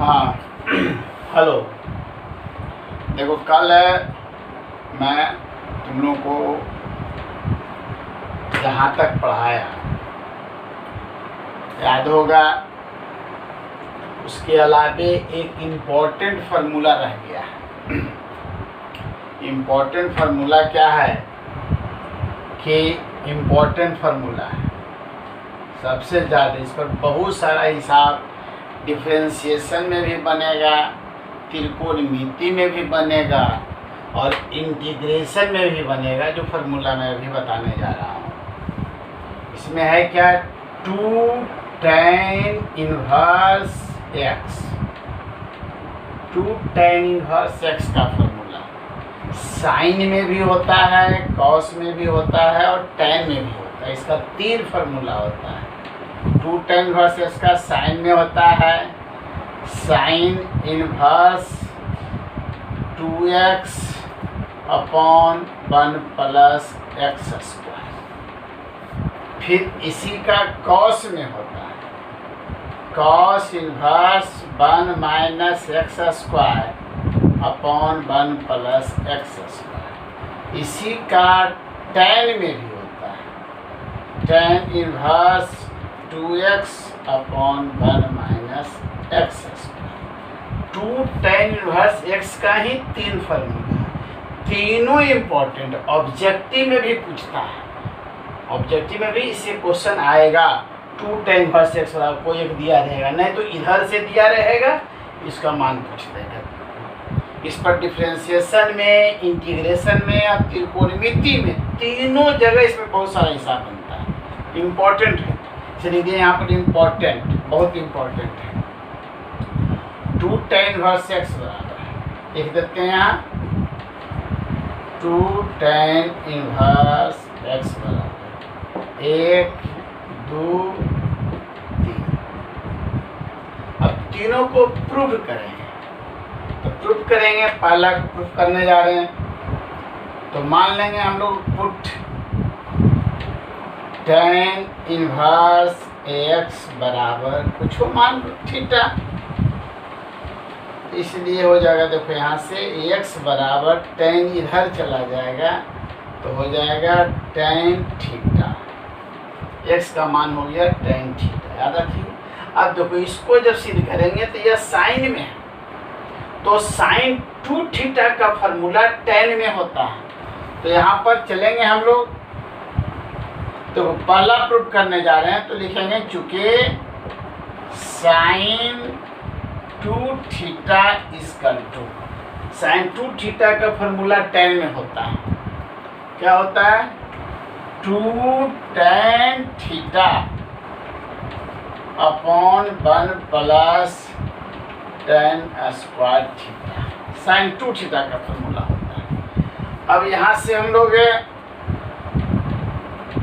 हाँ हेलो। देखो कल मैं तुम लोगों को जहाँ तक पढ़ाया याद होगा, उसके अलावे एक इम्पोर्टेंट फार्मूला रह गया। इम्पोर्टेंट फार्मूला क्या है कि इम्पोर्टेंट फार्मूला है सबसे ज़्यादा, इस पर बहुत सारा हिसाब डिफरेंशिएशन में भी बनेगा, त्रिकोणमिति में भी बनेगा और इंटीग्रेशन में भी बनेगा, जो फार्मूला मैं अभी बताने जा रहा हूँ। इसमें है क्या, 2 tan inverse x, 2 tan inverse x का फार्मूला साइन में भी होता है, कॉस में भी होता है और tan में भी होता है। इसका 3 फार्मूला होता है। 2 tan इनवर्स x का साइन में होता है sine inverse 2x upon 1 plus x square. फिर इसी का कॉस में होता है cos inverse 1 minus x square upon 1 plus x square. इसी का tan में भी होता है tan inverse 2x upon 1 minus x square. 2 tan inverse x का ही 3 फार्मूला, तीनों इम्पोर्टेंट। ऑब्जेक्टिव में भी पूछता है, ऑब्जेक्टिव में भी इससे क्वेश्चन आएगा। 2 tan इनवर्स x बराबर कोई एक दिया रहेगा, नहीं तो इधर से दिया रहेगा, इसका मान पूछ देगा। इस पर डिफरेंशिएशन में, इंटीग्रेशन में और त्रिकोणमिति में, तीनों जगह इसमें बहुत सारा हिसाब बनता है। इम्पोर्टेंट है, चलिए यहाँ पर इम्पोर्टेंट, बहुत इम्पोर्टेंट है। 2 tan इनवर्स x बराबर लिख देते हैं यहाँ, 2 tan इनवर्स x बराबर 1 2 3। अब तीनों को प्रूव करेंगे, तो प्रूव करेंगे। पहला प्रूव करने जा रहे हैं, तो मान लेंगे हम लोग पुट tan इनवर्स x बराबर कुछ हो, मान लो थीटा, इसलिए हो जाएगा। देखो यहाँ से x बराबर tan इधर चला जाएगा तो हो जाएगा tan थीटा। x का मान हो गया tan थीटा, याद रखिए। अब देखो इसको जब सिद्ध करेंगे तो यह साइन में है, तो साइन 2 थीटा का फार्मूला tan में होता है। तो यहाँ पर चलेंगे हम लोग, तो पहला प्रूफ करने जा रहे हैं, तो लिखेंगे चूंकि sine 2 theta equal to, sine 2 theta का फार्मूला tan में होता है। क्या होता है, 2 tan theta upon 1 plus tan square theta, sine 2 theta का फार्मूला होता है। अब यहाँ से हम लोग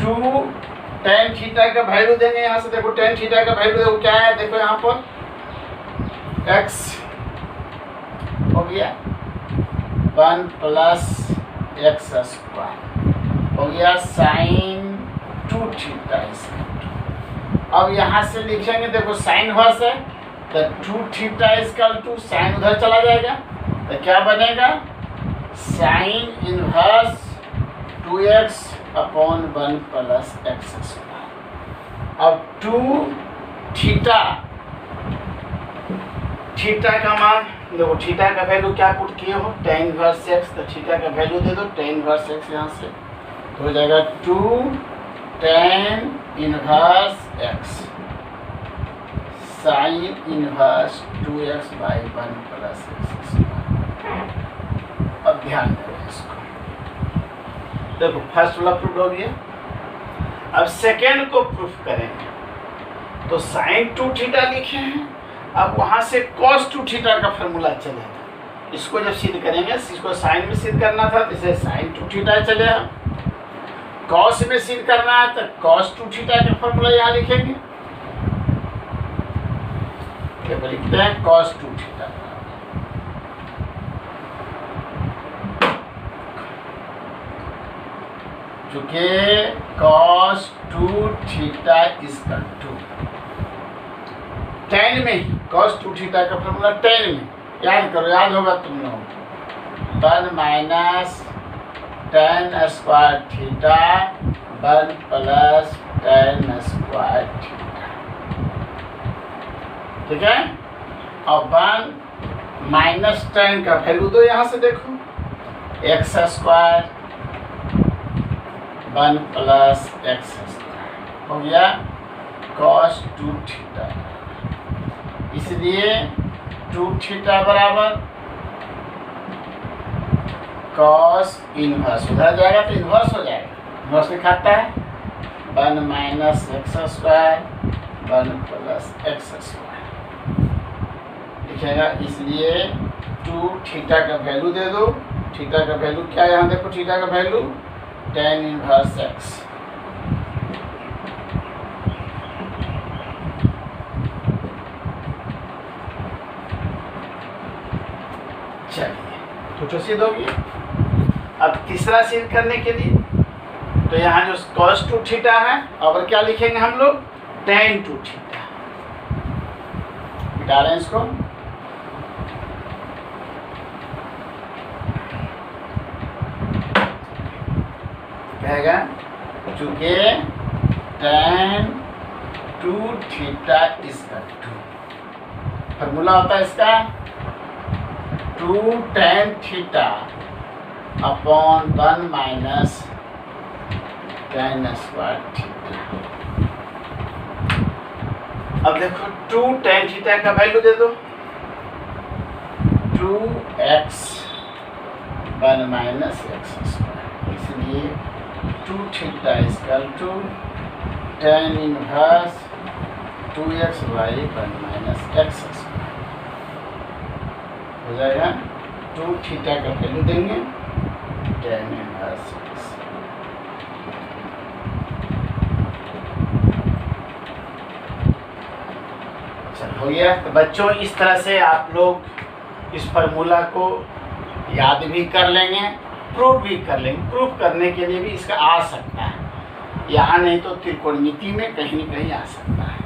2 tan थीटा का वैल्यू देंगे। यहाँ से देखो tan थीटा का वैल्यू देखो क्या है, देखो यहाँ पर x हो गया 1 प्लस एक्स स्क्वायर, हो गया साइन 2 थीटा। अब यहाँ से लिखेंगे, देखो साइन इनवर्स है तो 2 थीटा इक्वल टू साइन उधर चला जाएगा, तो क्या बनेगा, sine inverse 2x upon 1 plus x square. अब 2 थीटा, थीटा का मान देखो, थीटा का वैल्यू क्या पुट किए हो, tan इनवर्स x, तो थीटा का वैल्यू दे दो tan इनवर्स x यहाँ से, तो हो जाएगा 2 tan inverse x sine inverse 2x by 1 plus x square. अब ध्यान दें इसको, देखो फर्स्ट वाला प्रूफ हो गया। अब सेकेंड को प्रूफ करेंगे, तो साइन 2 थीटा लिखे हैं, अब वहाँ से cos 2 थीटा का फार्मूला चलेगा। इसको जब सिद्ध करेंगे, इसको साइन में सिद्ध करना था तो इसे साइन 2 थीटा चलेगा, cos में सिद्ध करना है तो cos 2 थीटा का फार्मूला यहाँ लिखेंगे, तो लिखते हैं cos 2 थीटा। चूंकि cos 2 theta equal to tan में ही cos 2 थीटा का फॉर्मूला tan में याद करो, याद होगा तुम लोगों को 1 minus tan square theta 1 plus tan square theta, ठीक है। और 1 माइनस tan का वैल्यू दो, यहाँ से देखो x square 1 plus x square हो गया cos 2 थीटा, इसलिए 2 थीटा बराबर cos इनवर्स, उधर जाएगा तो इनवर्स हो जाएगा, इनवर्स लिखाता है 1 minus x square 1 plus x square लिखेगा, इसलिए 2 थीटा का वैल्यू दे दो। थीटा का वैल्यू क्या है, यहाँ देखो थीटा का वैल्यू tan इनवर्स एक्स, चलिए तो सिद्ध होगी। अब तीसरा सिद्ध करने के लिए तो यहाँ जो cos 2 थीटा है, और क्या लिखेंगे हम लोग tan 2 थीटा, मिटा रहे हैं इसको, कहेगा चूंकि tan 2 थीटा इसका 2 फॉर्मूला होता है इसका 2 tan theta upon 1 minus tan square theta. अब देखो 2 tan थीटा का वैल्यू दे दो 2x 1 माइनस एक्स स्क्वायर, इसलिए 2 theta equal to tan inverse 2x by 1 minus x square हो जाएगा। 2 थीटा का वैल्यू देंगे tan इनवर्स x, चल हो गया। तो बच्चों इस तरह से आप लोग इस फार्मूला को याद भी कर लेंगे, प्रूफ भी कर लेंगे। प्रूफ करने के लिए भी इसका आ सकता है, यहाँ नहीं तो त्रिकोणमिति में कहीं न कहीं आ सकता है।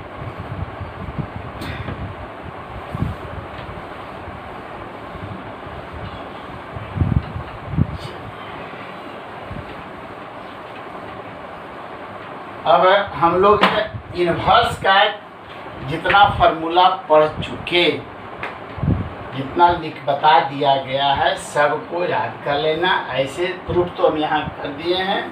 अब हम लोग इनवर्स का जितना फार्मूला पढ़ चुके, जितना बता दिया गया है सबको याद कर लेना। ऐसे प्रूफ तो हम यहाँ कर दिए हैं,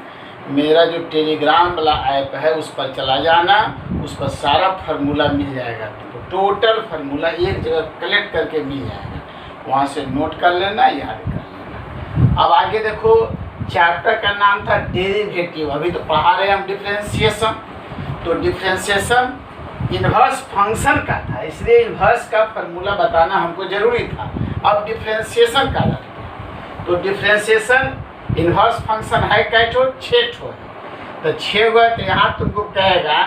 मेरा जो टेलीग्राम वाला ऐप है उस पर चला जाना, उस पर सारा फार्मूला मिल जाएगा, तो टोटल फार्मूला एक जगह कलेक्ट करके मिल जाएगा, वहाँ से नोट कर लेना, याद कर लेना। अब आगे देखो, चैप्टर का नाम था डेरिवेटिव, अभी तो पढ़ा रहे हैं हम डिफरेंशिएशन, तो डिफरेंशिएशन इनवर्स फंक्शन का था, इसलिए इनवर्स का फार्मूला बताना हमको जरूरी था। अब डिफरेंशिएशन का लगता है, तो डिफरेंशिएशन इनवर्स फंक्शन है कै ठो, 6 ठो है, तो 6 हुआ, तो यहाँ तुमको कहेगा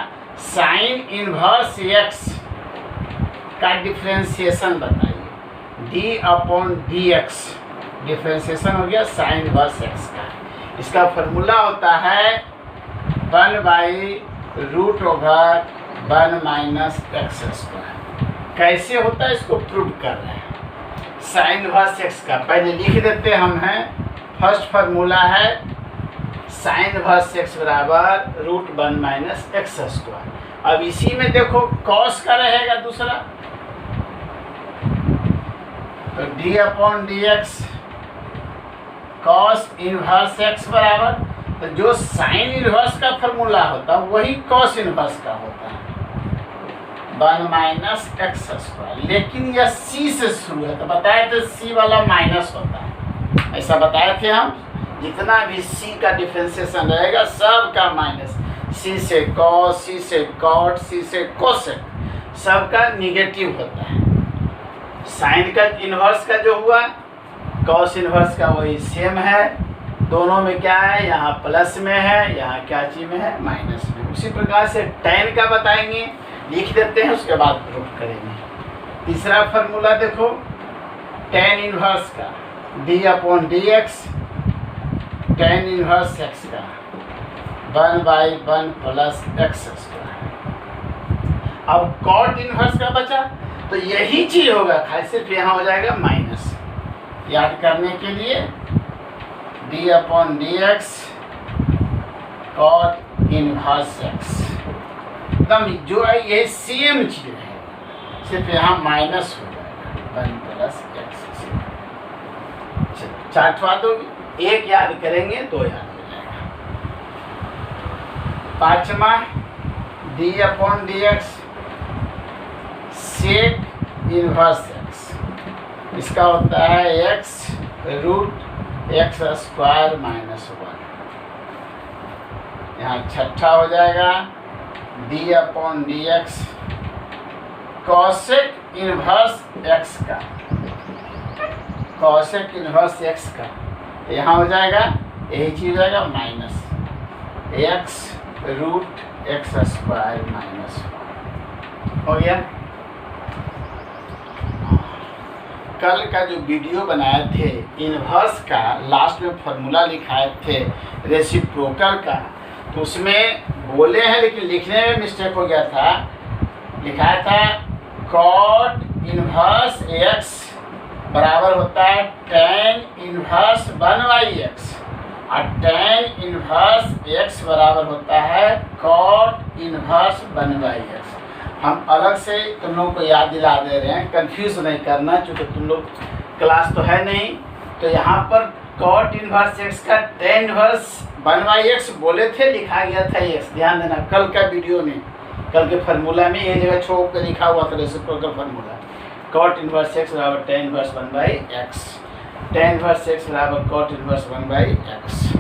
साइन इनवर्स एक्स का डिफरेंशिएशन बताइए, D upon d x differentiation हो गया साइन इनवर्स एक्स का। इसका फार्मूला होता है 1 by root over 1 minus x square. कैसे होता है इसको प्रूव कर रहे हैं। साइन इनवर्स एक्स का पहले लिख देते हम हैं, फर्स्ट फार्मूला है साइन इनवर्स एक्स बराबर रूट 1 माइनस एक्स स्क्वायर। अब इसी में देखो कॉस का रहेगा दूसरा, तो D upon d x cos inverse x बराबर, तो जो साइन इनवर्स का फार्मूला होता है वही कॉस इनवर्स का होता है 1 माइनस एक्स स्क्वायर। लेकिन यह सी से शुरू है, तो बताए थे सी वाला माइनस होता है, ऐसा बताए थे हम। जितना भी सी का डिफरेंशिएशन रहेगा सब का माइनस, सी से कॉस, सी से कॉट, सी से कोसेक, सबका निगेटिव होता है। साइन का इनवर्स का जो हुआ कॉस इनवर्स का वही सेम है, दोनों में क्या है, यहाँ प्लस में है, यहाँ क्या चीज में है, माइनस में। उसी प्रकार से tan का बताएंगे, लिख देते हैं, उसके बाद प्रूफ करेंगे। तीसरा फार्मूला देखो tan इनवर्स का d upon d x, tan inverse x का 1 बाई 1 प्लस एक्स स्क्वायर। अब कॉट इनवर्स का बचा, तो यही चीज होगा, खाली सिर्फ यहाँ हो जाएगा माइनस। याद करने के लिए d upon d x cot inverse x, एकदम जो है ये सेम चीज है, सिर्फ यहाँ माइनस हो जाएगा 1 प्लस एक्स। चार्ट दोगे, एक याद करेंगे 2 याद हो जाएगा। पांचवा d upon d x sec inverse x, इसका होता है x root x square minus 1। यहाँ छठा हो जाएगा d upon d x cosec inverse x का, कॉसेक इनवर्स एक्स का यहाँ हो जाएगा, यही चीज हो जाएगा minus x root x square minus 1 हो गया। कल का जो वीडियो बनाए थे इनवर्स का, लास्ट में फॉर्मूला लिखाए थे रेसिप्रोकल का, तो उसमें बोले हैं लेकिन लिखने में मिस्टेक हो गया था। लिखाया था कॉट इनवर्स एक्स बराबर होता है tan इनवर्स 1/x और tan इनवर्स x बराबर होता है cot इनवर्स 1/x। हम अलग से तुम लोग को याद दिला दे रहे हैं, कंफ्यूज नहीं करना, क्योंकि तुम लोग क्लास तो है नहीं। तो यहाँ पर cot इनवर्स x का tan इनवर्स 1/x बोले थे, लिखा गया था x, ध्यान देना। कल का वीडियो में, कल के फार्मूला में ये जगह छोड़ कर लिखा हुआ था reciprocal formula, cot inverse x बराबर tan inverse 1/x, tan inverse x बराबर cot इनवर्स 1/x।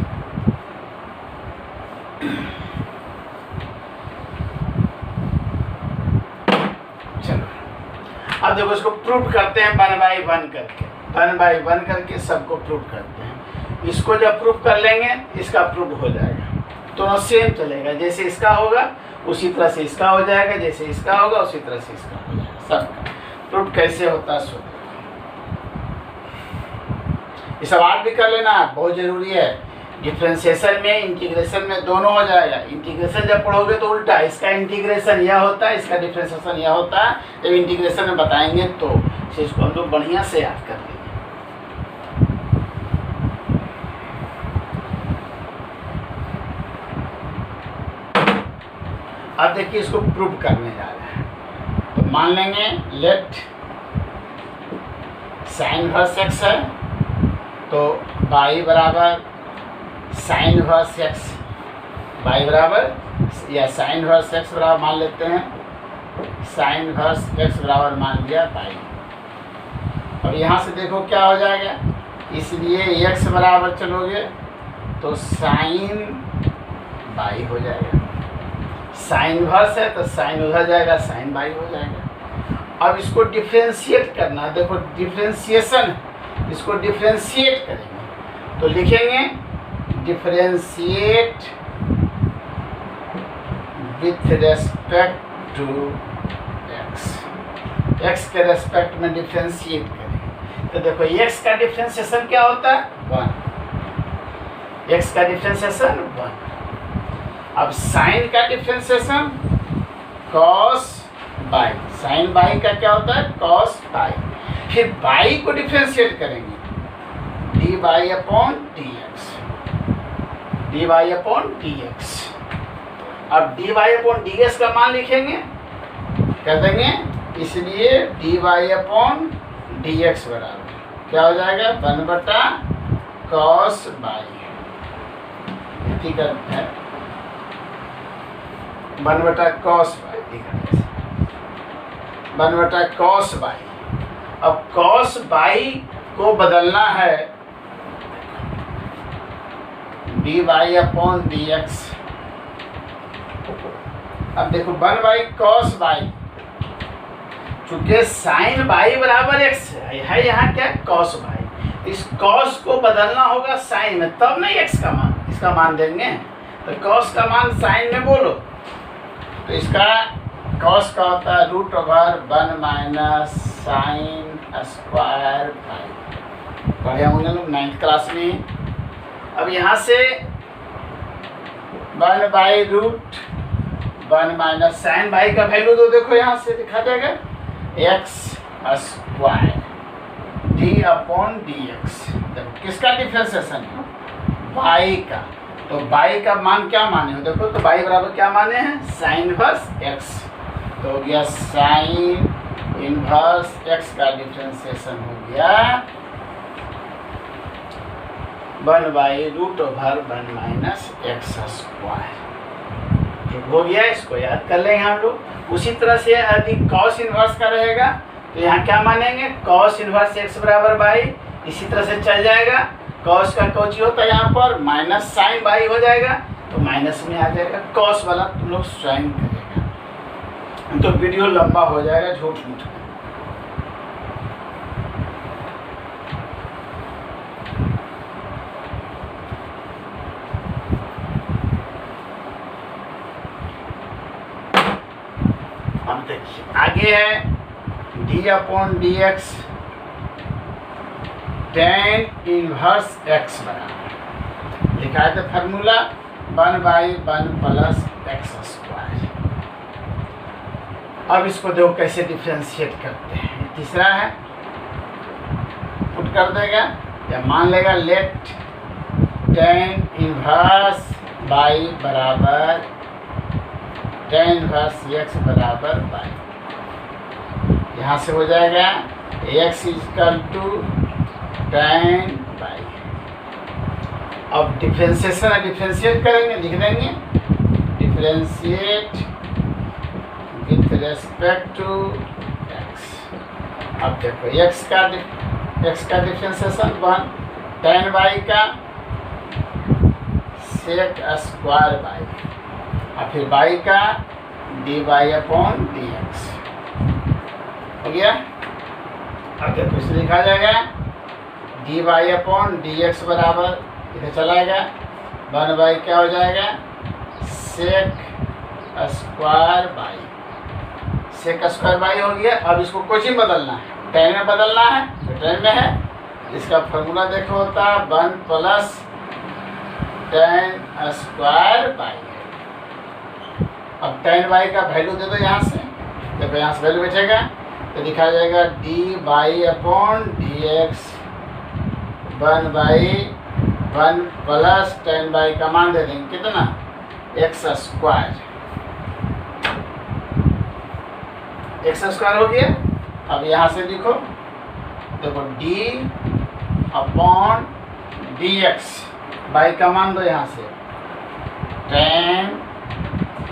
चलो अब देखो इसको प्रूव करते हैं 1/1 करके, 1/1 करके सबको प्रूव करते हैं। इसको जब प्रूव कर लेंगे इसका प्रूव हो जाएगा, दोनों सेम चलेगा, जैसे इसका होगा उसी तरह से इसका हो जाएगा, जैसे इसका होगा उसी तरह से इसका हो जाएगा। सबका प्रूफ कैसे होता है सो ये सवाल भी कर लेना, बहुत जरूरी है। डिफरेंशिएशन में इंटीग्रेशन में दोनों हो जाएगा। इंटीग्रेशन जब पढ़ोगे तो उल्टा, इसका इंटीग्रेशन यह होता है, इसका डिफरेंशिएशन यह होता है। जब इंटीग्रेशन में बताएंगे तो इसको हम लोग बढ़िया से याद कर लेंगे। अब देखिए इसको प्रूव करने जा रहे हैं, तो मान लेंगे लेट साइन इनवर्स एक्स है, तो बाई बराबर साइन इनवर्स एक्स, बाई बराबर या साइन इनवर्स एक्स बराबर मान लेते हैं, साइन इनवर्स एक्स बराबर मान लिया बाई। अब यहाँ से देखो क्या हो जाएगा, इसलिए एक्स बराबर चलोगे तो साइन बाई हो जाएगा, साइन इनवर्स है तो साइन उधर जाएगा, साइन बाई हो जाएगा। अब इसको डिफरेंशिएट करना, देखो डिफरेंशिएशन, इसको डिफरेंशिएट करेंगे तो लिखेंगे differentiate with respect to x, x के रेस्पेक्ट में डिफरेंशिएट करेंगे। तो देखो एक्स का डिफरेंशिएशन क्या होता है 1, एक्स का डिफरेंशिएशन 1। अब साइन का differentiation cos y, sine y का क्या होता है कॉस बाई। फिर बाई को डिफरेंशिएट करेंगे d y upon d x, d y upon d x. अब d y upon d x का मान लिखेंगे, कर देंगे, इसलिए d y upon d x बराबर क्या हो जाएगा 1/cos बाई, ठीक है 1/cos बाई, ठीक है 1/cos बाई। अब cos बाई को बदलना है D y upon d x. अब देखो 1/cos बाई, चूंकि साइन बाई बराबर एक्स है, यहाँ क्या cos बाई, इस cos को बदलना होगा साइन में, तब नहीं x का मान, इसका मान देंगे। तो cos का मान साइन में बोलो, तो इसका cos का होता है √1 माइनस साइन स्क्वायर बाई, पढ़े होंगे लोग 9th क्लास में। अब यहाँ से 1/√1 माइनस साइन बाई का वैल्यू दो, देखो यहाँ से दिखा जाएगा x square D upon d x. किसका डिफ्रेंसिएशन है? बाई का। तो बाई का मान क्या माने हो? देखो तो बाई बराबर क्या माने हैं? Sine inverse x. तो हो गया साइन इनवर्स एक्स का डिफ्रेंसिएशन हो गया 1/√1 माइनस एक्स स्क्वायर। हो गया, इसको याद कर लेंगे हम लोग। उसी तरह से यदि कॉस इनवर्स का रहेगा तो यहाँ क्या मानेंगे? कॉस इनवर्स एक्स बराबर बाई। इसी तरह से चल जाएगा, कॉस का कोची होता है यहाँ पर माइनस साइन बाई हो जाएगा, तो माइनस में आ जाएगा। कॉस वाला तुम लोग स्वयं करेगा, तो वीडियो लंबा हो जाएगा झूठ मूठ। अब देखिए आगे है D upon d x ten inverse x बराबर लिखा है। तो फार्मूला 1/1 प्लस एक्स स्क्वायर। अब इसको देखो कैसे डिफ्रेंशिएट करते हैं। तीसरा है, पुट कर देगा या मान लेगा लेट टेन इनवर्स बाई बराबर टेन इनवर्स एक्स बराबर बाई। यहाँ से हो जाएगा x equal to tan y. अब डिफ्रेंशिएशन डिफ्रेंशिएट करेंगे, लिख देंगे differentiate with respect to x. अब देखो एक्स का डिफ्रेंशिएशन 1 टेन बाई का सेक स्क्वायर बाई और फिर बाई का d y upon d x हो गया। अब देखो इसे लिखा जाएगा d y upon d x बराबर इधर चलाएगा 1 क्या हो जाएगा? Sec square y. Sec square y हो गया। अब इसको कुछ ही बदलना है, टेन में बदलना है, तो टेन में है। इसका फॉर्मूला देखो होता है 1 प्लस टेन स्क्वायर बाई। अब टेन बाई का वैल्यू दे दो यहाँ से, देखो यहाँ से वैल्यू बैठेगा तो लिखा जाएगा d y upon d x 1/1 plus ten by का मान दे देंगे कितना? X square. एक्स स्क्वायर हो गया। अब यहाँ से लिखो, देखो D upon d x by का मान दो यहाँ से टेन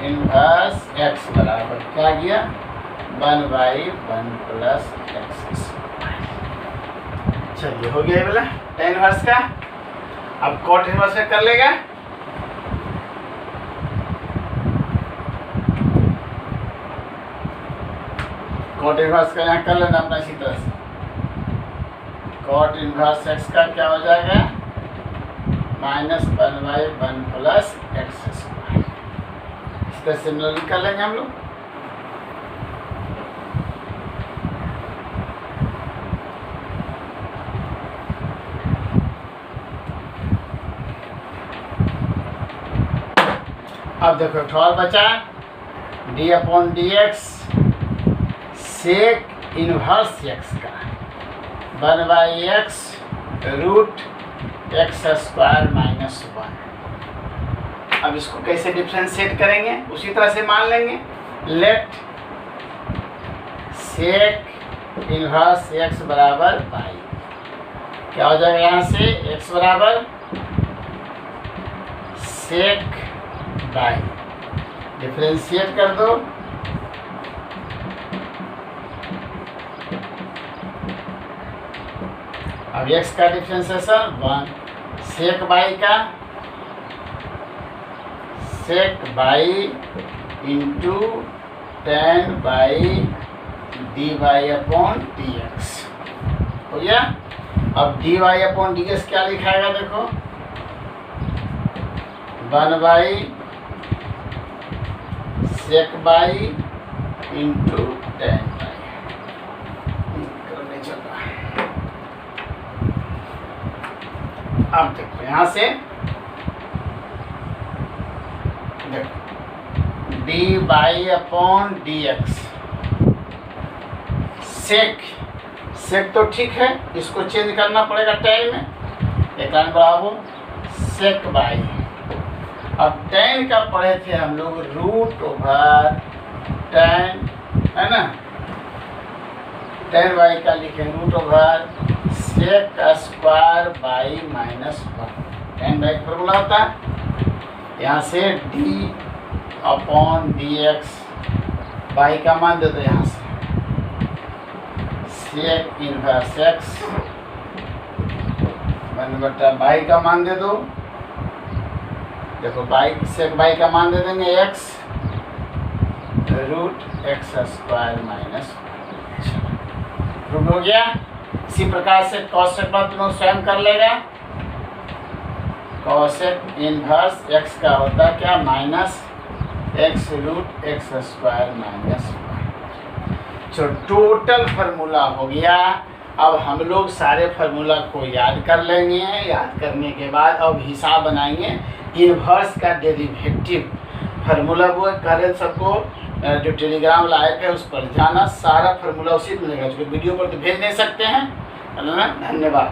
इनवर्स एक्स बराबर क्या गया? 1/1 प्लस एक्स स्क्वायर। चलिए हो गया ये वाला टेन इनवर्स का। अब कॉट इनवर्स का कर लेगा। कॉट इनवर्स का यहाँ कर लेना अपना इसी तरह से। कॉट इनवर्स एक्स का क्या हो जाएगा? -1/1 प्लस एक्स स्क्वायर। इस तरह सिमिलरली कर लेंगे हम लोग। अब देखो एक और बचा d upon d x sec inverse x का 1/x root x square minus 1। अब इसको कैसे डिफ्रेंशिएट करेंगे? उसी तरह से मान लेंगे लेट सेक इनवर्स एक्स बराबर बाई। क्या हो जाएगा यहाँ से? एक्स बराबर सेक बाई। डिफ्रेंशिएट कर दो, अब x का डिफ्रेंशिएशन 1 सेक बाई का sec y into tan y d y upon d x हो गया। अब d y upon d x क्या लिखाएगा? देखो 1 sec y into tan y. अब देखो यहाँ से देखो d y upon d x sec तो ठीक है, इसको चेंज करना पड़ेगा tan में। एक लाइन बढ़ाओ, सेक बाई। अब tan का पढ़े थे हम लोग √tan, है ना, tan y का लिखे √sec² by -1। tan y formula होता है, यहाँ से d/dx y का मान दे दो, यहाँ से sec इनवर्स x 1/y का मान दे दो। देखो sec y का मान दे देंगे x √x² रूट हो गया। इसी प्रकार से कॉसेक बात तुम स्वयं कर लेगा। कॉसेक इनवर्स x का होता है क्या, -x √x² जो टोटल फार्मूला हो गया। अब हम लोग सारे फार्मूला को याद कर लेंगे। याद करने के बाद अब हिसाब बनाएंगे इन्वर्स का डेरिवेटिव। फार्मूला वो करे सबको जो टेलीग्राम लायक है उस पर जाना, सारा फार्मूला उसी मिलेगा। जो वीडियो पर तो भेज नहीं सकते हैं। धन्यवाद।